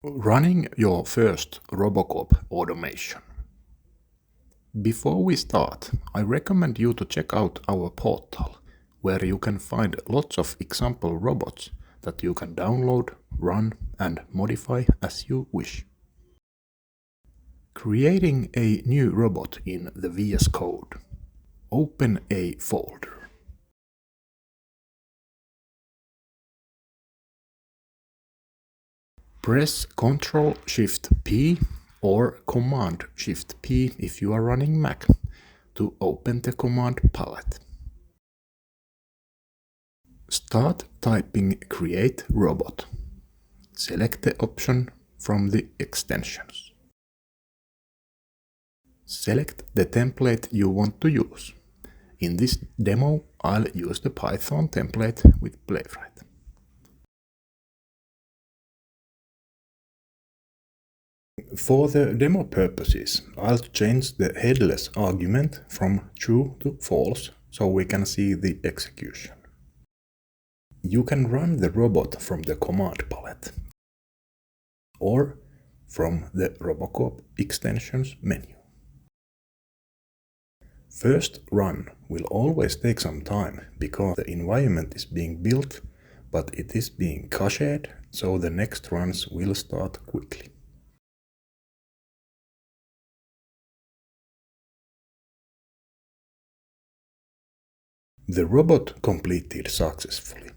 Running your first Robocop automation. Before we start, I recommend you to check out our portal, where you can find lots of example robots that you can download, run and modify as you wish. Creating a new robot in the VS Code. Open a folder. Press Ctrl-Shift-P or Command-Shift-P if you are running Mac to open the command palette. Start typing Create Robot. Select the option from the extensions. Select the template you want to use. In this demo, I'll use the Python template with Playwright. For the demo purposes, I'll change the headless argument from true to false so we can see the execution. You can run the robot from the command palette or from the Robocop extensions menu. First run will always take some time because the environment is being built, but it is being cached, so the next runs will start quickly. The robot completed successfully.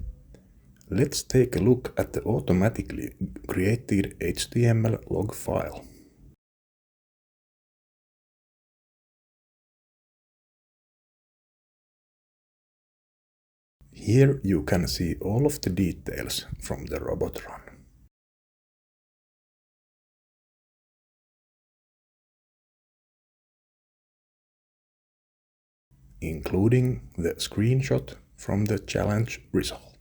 Let's take a look at the automatically created HTML log file. Here you can see all of the details from the robot run. Including the screenshot from the challenge result.